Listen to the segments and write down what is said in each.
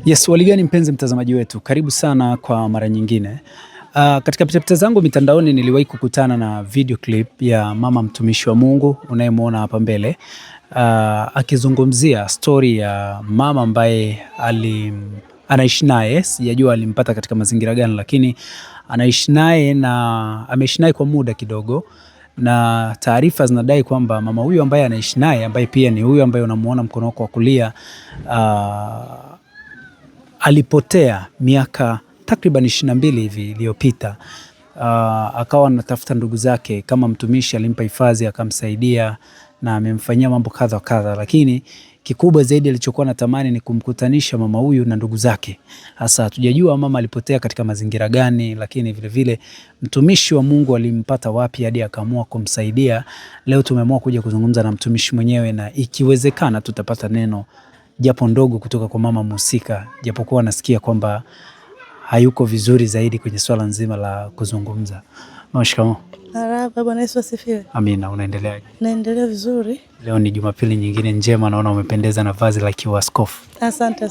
Yes, waligani mpenzi mtazamaji wetu, karibu sana kwa mara nyingine. Katika pitapita zangu mitandaoni niliwahi kukutana na video clip ya mama mtumishi wa Mungu unayemwona hapa mbele, akizungumzia story ya mama ambaye anaishi naye. Sijajua alimpata katika mazingira gani, lakini anaishi naye na ameishi naye kwa muda kidogo, na taarifa zinadai kwamba mama huyu ambaye anaishi naye, ambaye pia ni huyu ambaye unamuona mkono wako wa kulia, alipotea miaka takriban 22 hivi iliyopita. Akawa anatafuta ndugu zake, kama mtumishi alimpa hifadhi akamsaidia na amemfanyia mambo kadha kadha, lakini kikubwa zaidi alichokuwa anatamani ni kumkutanisha mama huyu na ndugu zake. Hasa hatujajua mama alipotea katika mazingira gani, lakini vile vile mtumishi wa Mungu alimpata wapi hadi akaamua kumsaidia. Leo tumeamua kuja kuzungumza na mtumishi mwenyewe, na ikiwezekana tutapata neno japo ndogo kutoka kwa mama mhusika, japokuwa nasikia kwamba hayuko vizuri zaidi kwenye swala nzima la kuzungumza. Shikamoo. Marhaba, Bwana Yesu asifiwe. Amina, unaendeleaje? Naendelea vizuri. Leo ni Jumapili nyingine njema, naona umependeza na vazi la kiaskofu. Asante.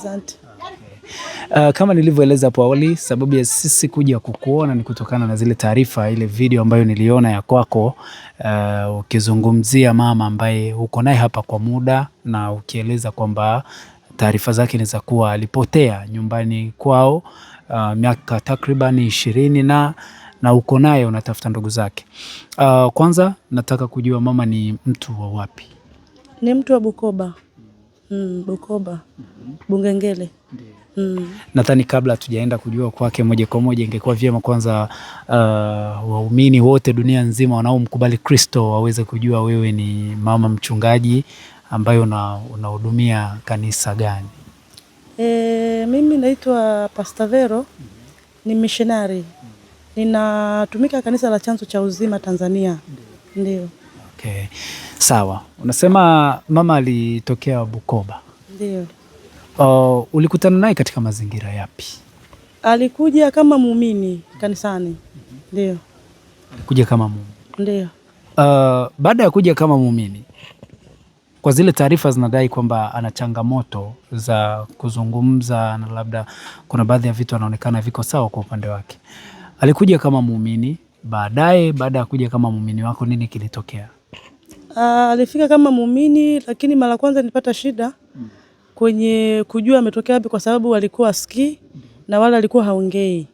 Kama nilivyoeleza hapo awali, sababu ya sisi kuja kukuona ni kutokana na zile taarifa, ile video ambayo niliona ya kwako, ukizungumzia mama ambaye uko naye hapa kwa muda, na ukieleza kwamba taarifa zake ni za kuwa alipotea nyumbani kwao miaka takriban 20 na uko naye unatafuta ndugu zake. Kwanza nataka kujua mama ni mtu wa wapi? Ni mtu wa Bukoba. Bukoba. Bungengele. Nadhani kabla tujaenda kujua kwake moja kwa moja, ingekuwa vyema kwanza waumini wote dunia nzima wanaomkubali Kristo waweze kujua wewe ni mama mchungaji ambayo unahudumia kanisa gani? Mimi naitwa Pastor Vero, ni missionary. Ninatumika kanisa la Chanzo cha Uzima Tanzania. Ndio. Okay. Sawa. Unasema mama alitokea Bukoba. Ndio. Ulikutana naye katika mazingira yapi? Alikuja kama muumini kanisani. Ndio. Alikuja kama muumini. Ndio. Baada ya kuja kama muumini, kwa zile taarifa zinadai kwamba ana changamoto za kuzungumza na labda kuna baadhi ya vitu anaonekana viko sawa kwa upande wake. Alikuja kama muumini, baada ya kuja kama muumini wako nini kilitokea? Alifika kama muumini, lakini mara kwanza nilipata shida kwenye kujua ametokea wapi, kwa sababu alikuwa asikii na wala alikuwa haongei.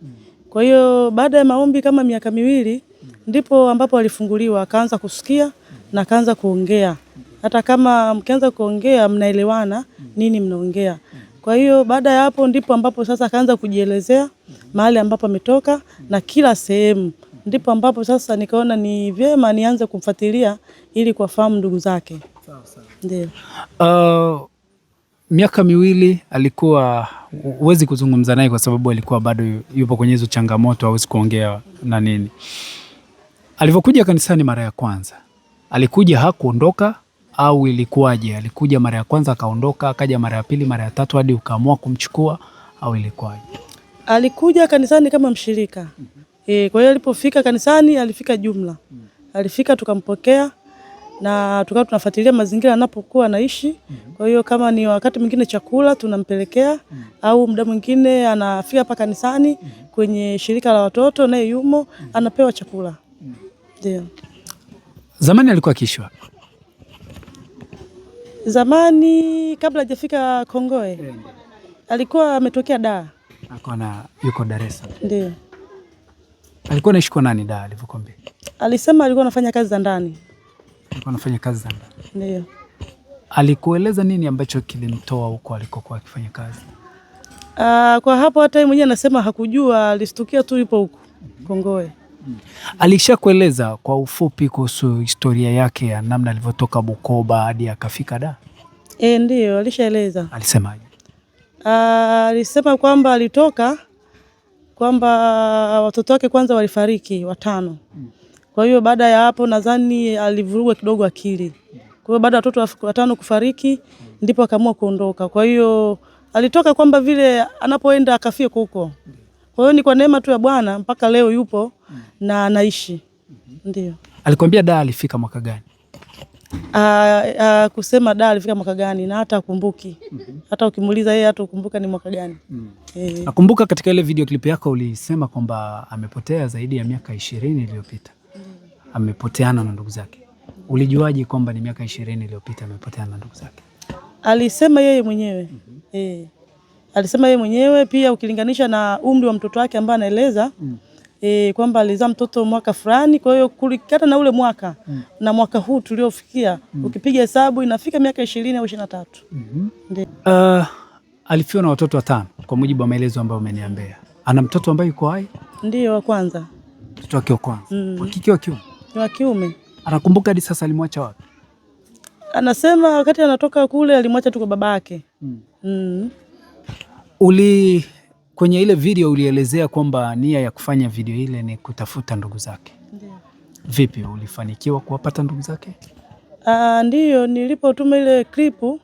Kwa hiyo baada ya maombi kama miaka 2 ndipo ambapo alifunguliwa, akaanza kusikia na akaanza kuongea. Hata kama mkianza kuongea mnaelewana nini mnaongea. Kwa hiyo baada ya hapo ndipo ambapo sasa akaanza kujielezea mahali ambapo ametoka na kila sehemu. Ndipo ambapo sasa nikaona ni vyema nianze kumfuatilia ili kufahamu ndugu zake. Sawa. Ndio. Miaka 2 alikuwa huwezi kuzungumza naye kwa sababu alikuwa bado yupo kwenye hizo changamoto, hawezi kuongea na nini. Alivyokuja kanisani mara ya kwanza, alikuja hakuondoka au ilikuwaje? Alikuja mara ya kwanza akaondoka, akaja mara ya pili, mara ya tatu hadi ukaamua kumchukua au ilikuwaje? Alikuja kanisani kama mshirika. Kwa hiyo alipofika kanisani alifika jumla. Alifika tukampokea na tukawa tunafuatilia mazingira anapokuwa anaishi. Kwa hiyo kama ni wakati mwingine chakula tunampelekea, au muda mwingine anafika hapa kanisani kwenye shirika la watoto naye yumo anapewa chakula. Ndio. Zamani alikuwa akiishi wapi? Zamani kabla hajafika Kongoe alikuwa ametokea Dar. Yuko Dar es Salaam. Ndio. Alikuwa anaishi kwa nani Dar alivyokuambia? Alisema alikuwa anafanya kazi za ndani. Alikuwa anafanya kazi za ndani. Ndio. Alikueleza nini ambacho kilimtoa huko alikokuwa akifanya kazi? Kwa hapo hata yeye mwenyewe anasema hakujua, alistukia tu yupo huko Kongoe. Alishakueleza kwa ufupi kuhusu historia yake ya namna alivyotoka Bukoba hadi akafika Dar? Ndio, alishaeleza. Alisemaje? Alisema kwamba alitoka, kwamba watoto wake kwanza walifariki 5. Kwa hiyo baada ya hapo nadhani alivurugwa kidogo akili. Kwa hiyo baada ya watoto 5 kufariki ndipo akaamua kuondoka. Kwa hiyo alitoka kwamba vile anapoenda akafie huko. Kwa hiyo ni kwa neema tu ya Bwana mpaka leo yupo na anaishi. Ndio. Alikwambia Dar alifika mwaka gani? Kusema da alifika mwaka gani na hata akumbuki. Hata ukimuuliza yeye hata ukumbuka ni mwaka gani. Nakumbuka katika ile video clip yako ulisema kwamba amepotea zaidi ya miaka 20 iliyopita. Amepoteana na ndugu zake. Ulijuaje kwamba ni miaka 20 iliyopita amepoteana na ndugu zake? Alisema yeye mwenyewe. Alisema yeye mwenyewe, pia ukilinganisha na umri wa mtoto wake ambaye anaeleza kwamba alizaa mtoto mwaka fulani, kwa hiyo kulikata na ule mwaka na mwaka huu tuliofikia ukipiga hesabu inafika miaka 20 au 23. Ndio. Alifiwa na watoto 5 kwa mujibu wa maelezo ambayo umeniambia. Ana mtoto ambaye yuko hai? Ndio, wa kwanza. Mtoto wake wa kwanza. Wa kike wa kiume? Wa kiume. Anakumbuka hadi sasa alimwacha wapi? Anasema wakati anatoka kule alimwacha tu kwa babake. Kwenye ile video ulielezea kwamba nia ya kufanya video ile ni kutafuta ndugu zake. Ndio. Vipi, ulifanikiwa kuwapata ndugu zake? Ndio, nilipotuma ile klipu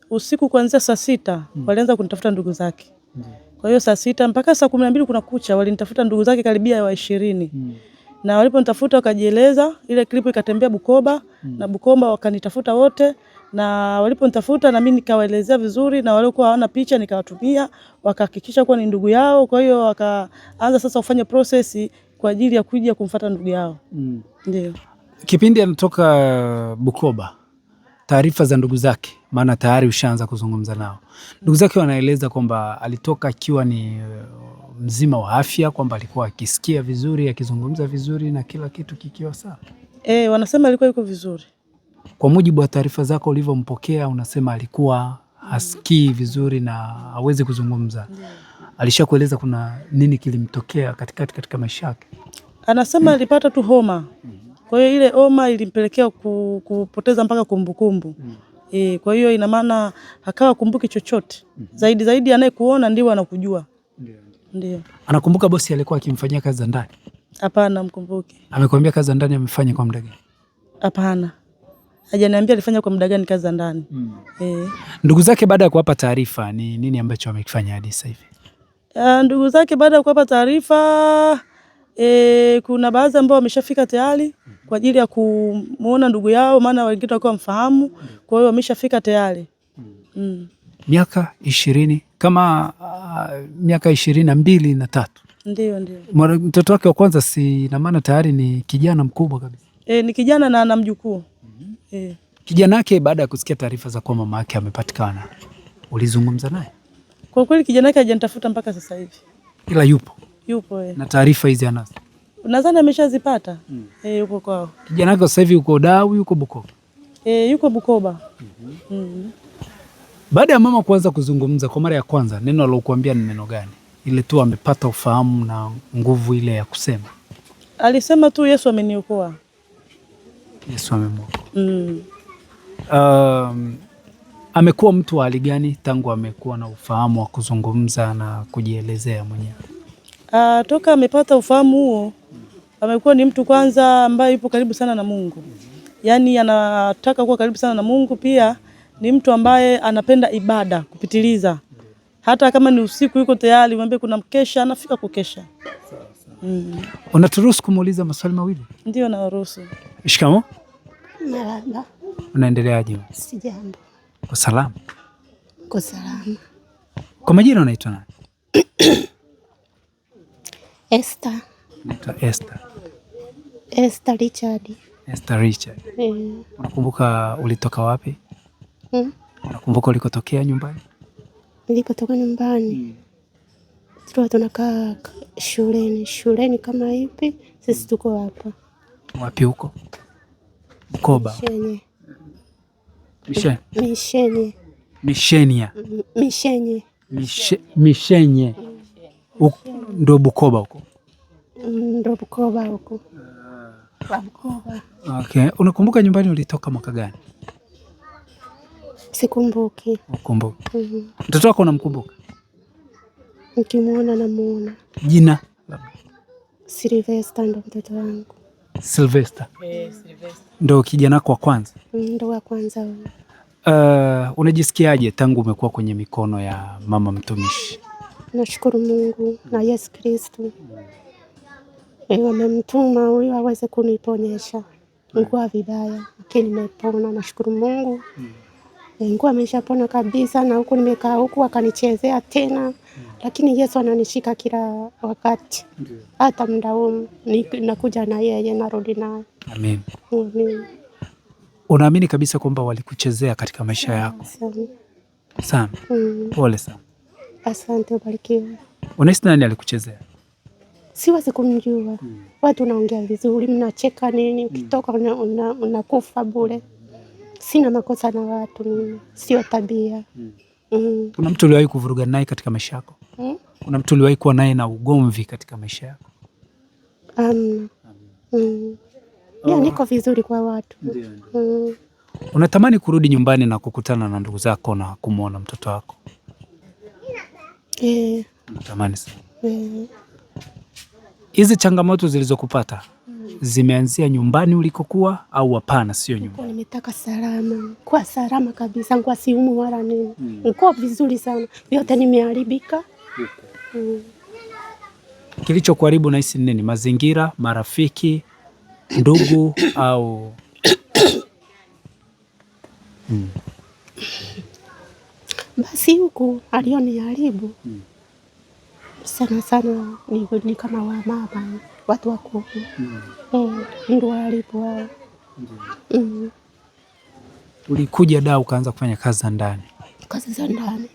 usiku kuanzia saa 6 walianza kunitafuta ndugu zake. Kwa hiyo saa 6 mpaka saa 12 kuna kucha walinitafuta ndugu zake karibia wa 20. Na waliponitafuta wakajieleza, ile klipu ikatembea Bukoba na Bukoba wakanitafuta wote, na waliponitafuta na mimi nikawaelezea vizuri, na waliokuwa hawana picha nikawatumia, wakahakikisha kuwa ni ndugu yao. Kwa hiyo wakaanza sasa kufanya process kwa ajili ya kuja kumfuata ndugu yao. Ndio. Kipindi anatoka Bukoba, taarifa za ndugu zake, maana tayari ushaanza kuzungumza nao. Ndugu zake wanaeleza kwamba alitoka akiwa ni mzima wa afya, kwamba alikuwa akisikia vizuri, akizungumza vizuri na kila kitu kikiwa sawa. Wanasema alikuwa yuko vizuri. Kwa mujibu wa taarifa zako ulivyompokea, unasema alikuwa hasikii vizuri na hawezi kuzungumza. Alishakueleza kuna nini kilimtokea katika maisha yake? Anasema alipata tu homa. Kwa hiyo ile homa ilimpelekea kupoteza mpaka kumbukumbu. Kwa hiyo ina maana akawa kumbuki chochote. Zaidi anayekuona ndio anakujua. Ndio. Anakumbuka bosi alikuwa akimfanyia kazi za ndani? Hapana, mkumbuki. Amekwambia kazi za ndani amefanya kwa muda gani? Hapana. Hajaniambia alifanya kwa muda gani kazi za ndani. Ndugu zake baada ya kuwapa taarifa ni nini ambacho wamekifanya hadi sasa hivi? Ndugu zake baada ya kuwapa taarifa kuna baadhi ambao wameshafika tayari kwa ajili ya kumuona ndugu yao, maana wengine walikuwa mfahamu, kwa hiyo wameshafika tayari. Miaka 20 kama miaka 22 na 3. Ndio. Mtoto wake wa kwanza si na maana tayari ni kijana mkubwa kabisa. Ni kijana na ana mjukuu. Kijana yake baada ya kusikia taarifa za kwa mama yake amepatikana, ulizungumza naye? Kwa kweli kijana yake hajanitafuta mpaka sasa hivi. Ila yupo? Yupo. Na taarifa hizi anazo? Nadhani ameshazipata. Yupo kwao. Kijana yake sasa hivi yuko Dau, yuko Bukoba? Yuko Bukoba. Baada ya mama kuanza kuzungumza kwa mara ya kwanza, neno alokuambia ni neno gani? Ile tu amepata ufahamu na nguvu ile ya kusema? Alisema tu Yesu ameniokoa. Yesu amemwokoa. Amekuwa mtu wa hali gani tangu amekuwa na ufahamu wa kuzungumza na kujielezea mwenyewe? Toka amepata ufahamu huo, amekuwa ni mtu kwanza ambaye yupo karibu sana na Mungu. Yaani anataka kuwa karibu sana na Mungu, pia ni mtu ambaye anapenda ibada kupitiliza. Hata kama ni usiku yuko tayari, mwambie kuna mkesha, anafika kukesha. Unaturuhusu kumuuliza maswali mawili? Ndio, naruhusu. Shikamoo. Marahaba. Unaendeleaje? Sijambo. Kwa salama? Kwa salama. Kwa majina unaitwa nani? Esther. Naitwa Esther. Esther Richard. Esther Richard. Unakumbuka ulitoka wapi? Unakumbuka ulikotokea nyumbani? Nilikotoka nyumbani. Tulikuwa tunakaa shuleni kama hivi. Sisi tuko hapa. Wapi huko? Bukoba. Mishenye. Ndo Bukoba huko? Ndo Bukoba huko. Bukoba. Okay. Unakumbuka nyumbani ulitoka mwaka gani? Sikumbuki. Ukumbuki? Mtoto wako unamkumbuka? Nikimuona namuona. Jina? Sylvester ndo mtoto wangu. Sylvester? Sylvester. Ndo kijana wako wa kwanza? Ndo wa kwanza. Unajisikiaje tangu umekuwa kwenye mikono ya mama mtumishi? Nashukuru Mungu na Yesu Kristo. Wamemtuma huyu aweze kuniponyesha. nilikuwa vibaya, lakini nimepona, nashukuru Mungu. Nilikuwa nimeshapona kabisa, na huku nimekaa huku akanichezea tena, lakini Yesu ananishika kila wakati. Hata muda huu nakuja na yeye, narudi naye. Amen. Amen. Unaamini kabisa kwamba walikuchezea katika maisha yako? Sana. Pole sana. Asante, ubarikiwe. Unahisi nani alikuchezea? Siwezi kumjua. Watu unaongea vizuri, mnacheka nini, ukitoka unakufa bure. Sina makosa na watu mimi, sio tabia. Kuna mtu uliwahi kuvuruga naye katika maisha yako? Kuna mtu uliwahi kuwa naye na ugomvi katika maisha yako? Niko vizuri kwa watu. Unatamani kurudi nyumbani na kukutana na ndugu zako na kumwona mtoto wako? Unatamani sana. Hizi changamoto zilizokupata zimeanzia nyumbani ulikokuwa au hapana, sio nyumbani? Nimetaka salama, kwa salama kabisa, kwa siumu wala nini. Niko vizuri sana. Yote nimeharibika. Kilichokuharibu nahisi nini? Mazingira, marafiki, ndugu au basi huku alioniharibu sana sana ni kama wamama, watu wakubwa. Ndio walipo wao. Ulikuja da ukaanza kufanya kazi za ndani? Kazi za ndani.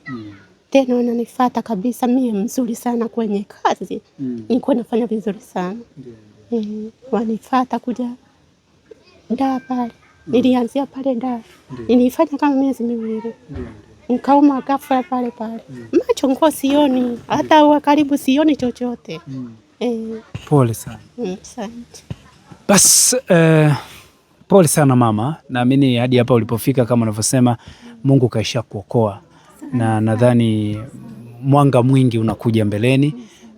Tena wananifuata kabisa, mimi mzuri sana kwenye kazi. Nilikuwa nafanya vizuri sana. Wanifuata kuja da pale. Nilianzia pale da. Nilifanya kama miezi miwili. Nikauma ghafla pale pale. Macho nilikuwa sioni, hata wa karibu sioni chochote. Pole sana. Asante. Bas, pole sana mama. Naamini hadi hapa ulipofika kama unavyosema Mungu kaisha kuokoa. Na nadhani mwanga mwingi unakuja mbeleni.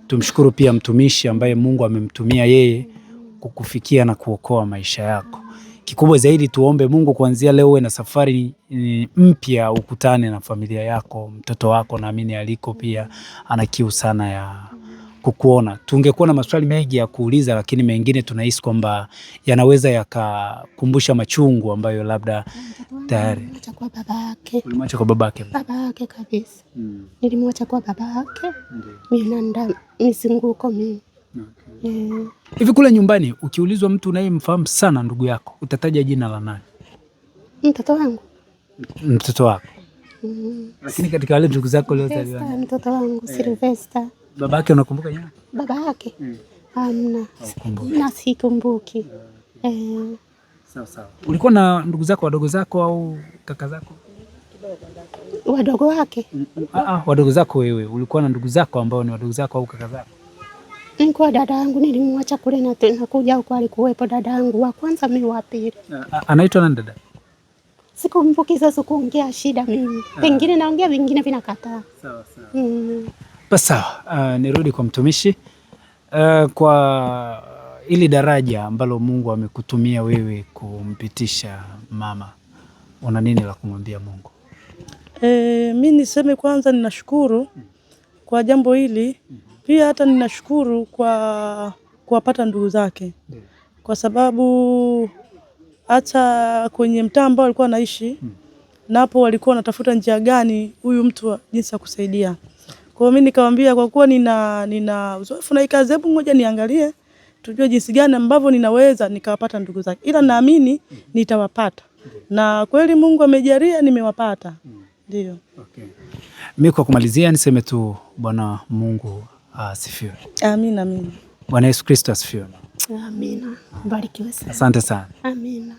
Tumshukuru pia mtumishi ambaye Mungu amemtumia yeye kukufikia na kuokoa maisha yako. Kikubwa zaidi tuombe Mungu kuanzia leo uwe na safari mpya, ukutane na familia yako, mtoto wako naamini aliko pia ana kiu sana ya kukuona. Tungekuwa na maswali mengi ya kuuliza, lakini mengine tunahisi kwamba yanaweza yakakumbusha machungu ambayo labda tayari. Kwa babake. Ulimwacha kwa babake? Babake kabisa. Nilimwacha kwa babake. Mimi nanda mizunguko mimi. Hivi kule nyumbani ukiulizwa mtu unayemfahamu sana ndugu yako, utataja jina la nani? Mtoto wangu. Mtoto wako. Lakini katika wale ndugu zako leo tayari. Mtoto wangu Sylvester. Babake unakumbuka jina? Babake? Hamna. Na sikumbuki. Sawa. Ulikuwa na ndugu zako wadogo zako au kaka zako? Wadogo wake? Wadogo zako wewe. Ulikuwa na ndugu zako ambao ni wadogo zako au kaka zako? Nilikuwa dada yangu, nilimwacha kule na kuja huko, alikuwepo dada yangu wa kwanza, mimi wa pili. Anaitwa nani dada? Sikumbuki sasa, kuongea shida mimi. Pengine naongea vingine vinakataa. Sawa. Basi sawa, nirudi kwa mtumishi. Kwa ili daraja ambalo Mungu amekutumia wewe kumpitisha mama, una nini la kumwambia Mungu? Mimi niseme kwanza ninashukuru kwa jambo hili. Pia hata ninashukuru kwa kuwapata ndugu zake. Kwa sababu hata kwenye mtaa ambao alikuwa anaishi, napo walikuwa wanatafuta njia gani huyu mtu jinsi ya kusaidia. Kwa hiyo mimi nikamwambia kwa kuwa nina uzoefu na hii kazi, hebu ngoja niangalie tujue jinsi gani ambavyo ninaweza nikawapata ndugu zake. Ila naamini nitawapata. Na kweli Mungu amejalia nimewapata. Ndio. Okay. Mimi kwa kumalizia niseme tu Bwana Mungu asifiwe. Amina. Bwana Yesu Kristo asifiwe. Amina. Barikiwe sana. Asante sana. Amina.